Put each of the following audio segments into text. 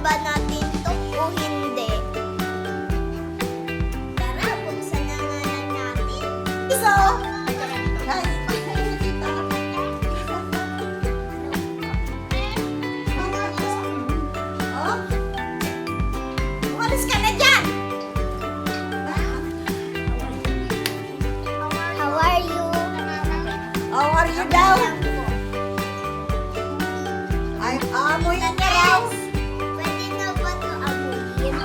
ba natin to o hindi? Tara, buksan na nga lang natin. So, guys, oh, umalis ka na dyan. How are you? How are you daw? Ay, amoy na raw. Pwede na ba ito amuyin?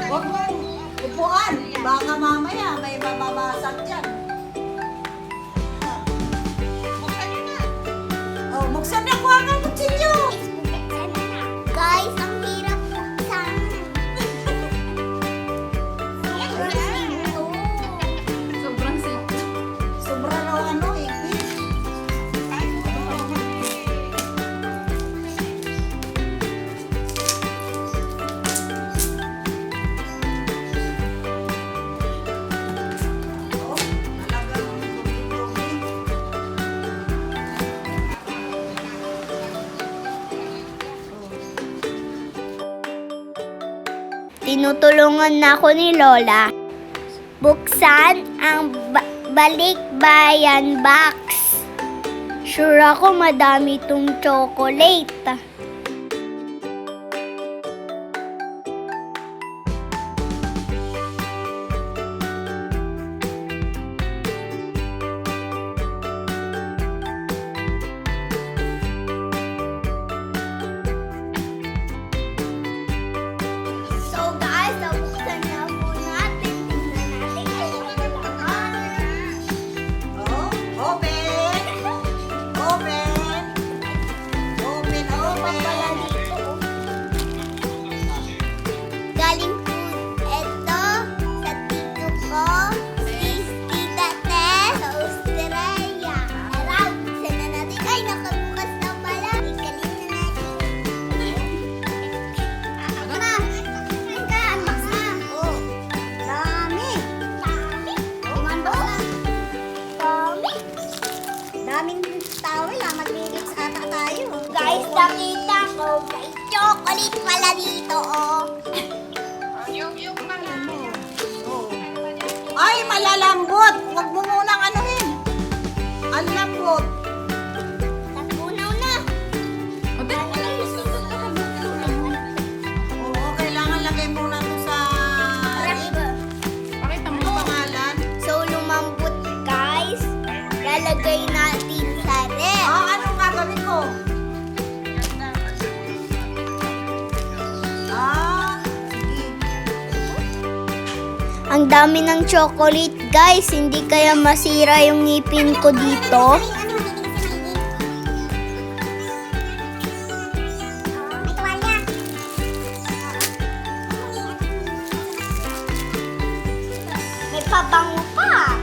Huwag mong upuan. Baka mamaya may mababasag dyan. Oh, buksan na ko ang kutsilyo. Guys, ang hirap buksan. Sobrang simple. Sobra raw ano eh. Oh, talagang dumi-dumi. Tinutulungan na ako ni Lola. Buksan ang Balik Bayan box. Sure ako madami tong chocolate. So guys, nabuksan na po natin. Tingnan natin kung ano laman. Oh, open. Open. Open, Pala open. dito. Galing po ito sa tito ko, si Tita Tess, sa Australia. Tara, buksan na natin. Ay, nakabukas na pala. Ikalin na natin. Tara, unbox na. Oh, dami. Dami. Unbox na. Dami. Daming towel ah. Maglilips ata tayo. Guys, nakita ko may chocolate pala dito, oh. Oh. Ay, malalambot. Huwag mo munang anuhin. Ang lambot. Napunaw na. Oo, kailangan lagay muna ito sa Pakita mo. pangalan. So, lumambot, guys. Lalagay natin sa ref. Ah, anong gagawin ko? Ah, sige. Ang dami ng chocolate, guys. Hindi kaya masira yung ngipin ko dito. May pabango pa.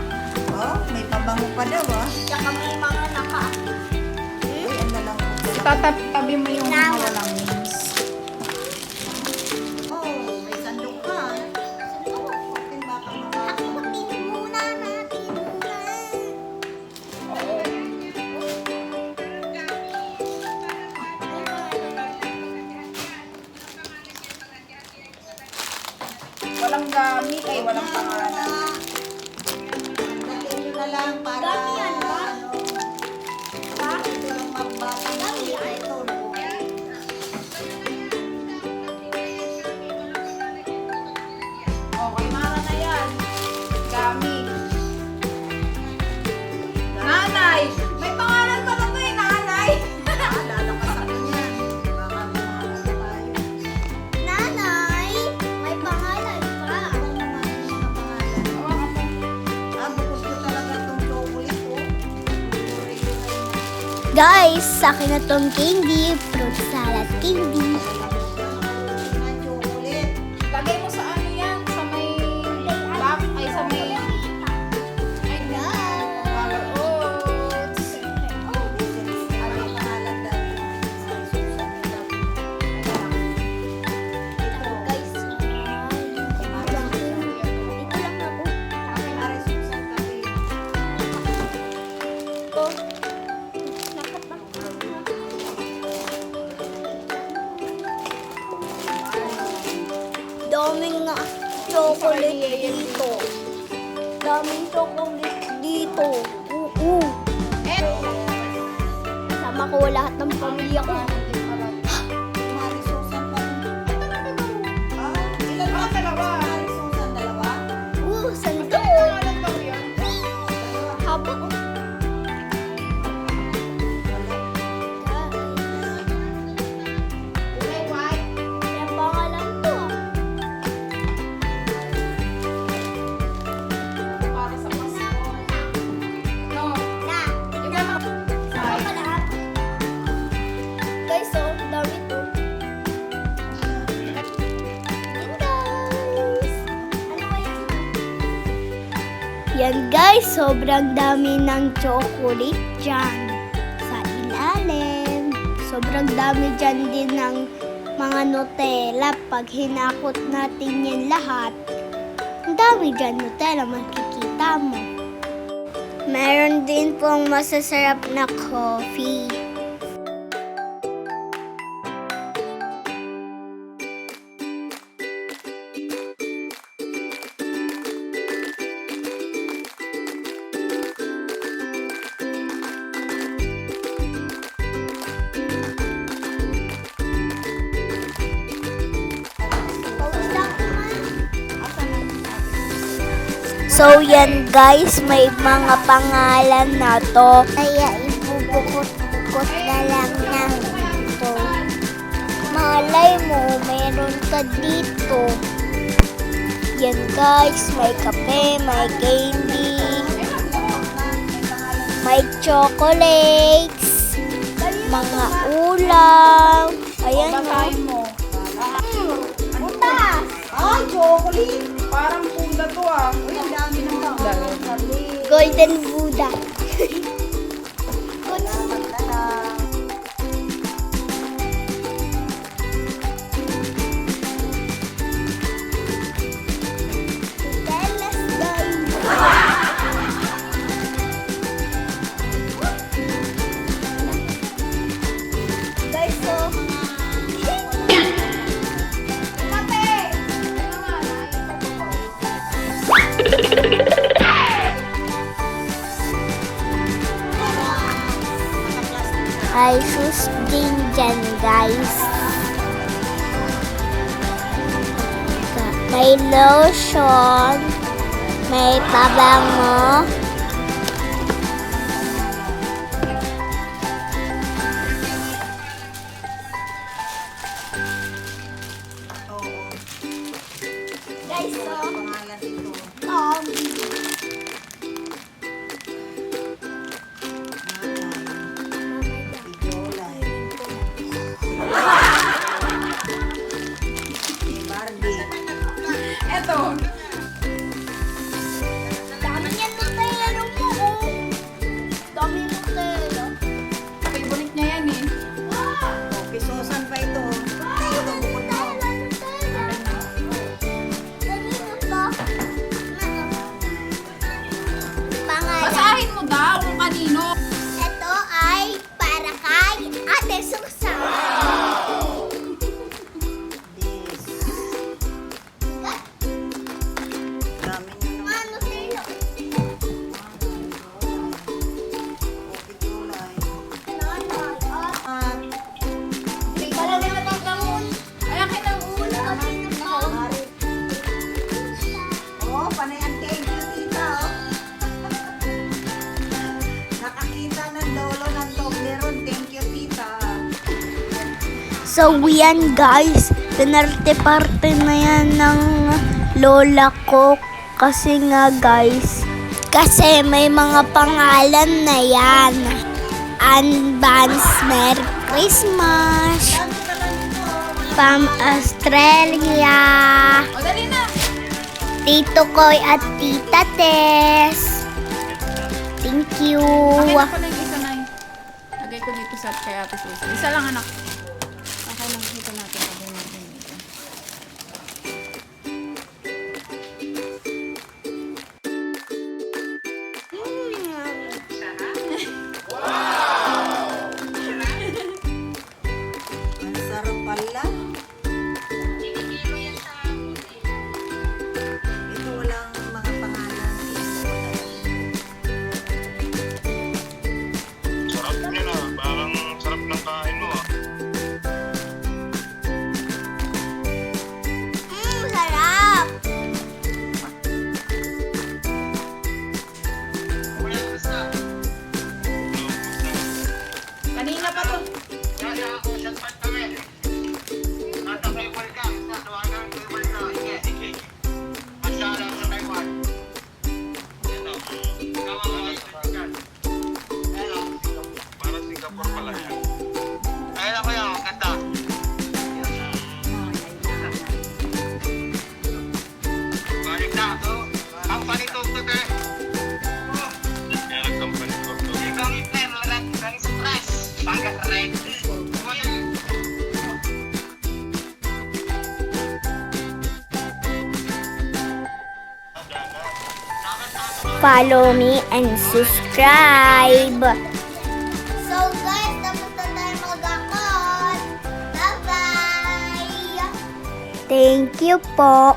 Oh, may pabango pa daw ah. Tsaka may mga naka... Uy, ang lalambot. Itatabi mo yung Now. walang wings. Oh, may sandok pa. Open baka mababa. Hakutin muna natin. Walang gamit ay walang pangalan. Lagyan nyo na lang para Dami yan, ba? ano, ito lang magbata. Dami yan. Ito, Okay, mara na yan. Gamit. Nanay! May pangalan pa na to eh, nanay! lalakas ako niyan. Baka bumahala tayo. Nanay, may pangalan pa. Ano naman yung mga pangalan? Hawakan mo. Ah, bukod ko talaga itong chocolate ko. Guys, sa akin na tong candy, fruit salad candy. Chocolate. Lagay mo sa ano yan? Sa may back, ay sa may... Ay, flower oats. Ano yung pangalan daw? Guys, ito lang ako. daming chocolate dito. Sama ko lahat ng pamilya ko. Marisusan pa rin. Ilan ba? Dalawa. Marisusan, dalawa? Sando. Haba ko. Kulay white. Kaya pangalan to. Para sa Pasko. No. Na. Yung mga Sama ka lahat. Guys, so, dami to. Yan, guys. Ano kaya? Yan, guys. Sobrang dami ng chocolate dyan sa ilalim. Sobrang dami dyan din ng mga Nutella. Pag hinakot natin yan lahat, ang dami dyan Nutella, makikita mo. Meron din pong masasarap na coffee. So yan guys, may mga pangalan na to. Kaya ibubukot-bukot na lang ng ito. Malay mo, meron ka dito. Yan guys, may kape, may candy, may chocolates, mga ulam. Ayan o. basahin mo. Butas! Ay, chocolate! Parang pula to ah. Uy, ang dami ng chocolate. Golden Buddha. Salamat na lang. Guys, so, ay sus din dyan, guys. May lotion, may pabango, Oo. guys, so, Pangalan ito. Ijolay. Barbie. Eto. dami niyan Nutella mo, oh. Dami Nutella. Favorite niya yan eh. Oh, pisusan pa ito. Ito, bukod mo. Pangalan. Basahin mo daw kung kanino. Ito ay para kay Ate Susan. This. Dami niyo naman. Ano sa'yo? Ijolay. Nanay, At, wala na matagamun. Ay, akin ang ulo. Mari. Oh, panay ang thank you, tita. Oh. Nakakita ng lolo ng Toblerone. Thank you, tita. So, yan guys. Pinarte-parte na yan ng lola ko. Kasi nga guys, kasi may mga pangalan na yan. Advance Merry Christmas Dami pala nito. from Australia. O, dali na. Tito Koy at Tita Tess. Thank you. Akin na pala yung isa na yun. Lagay ko dito sa kay Ate Susan. Isa lang anak. Okay lang. Dito natin. Lagay natin dito. Ang sarap pala. Ito walang mga pangalan. follow me and subscribe. So guys, tapos na tayo mag-akot. Bye-bye! Thank you po.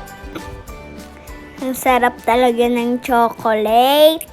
Ang sarap talaga ng chocolate.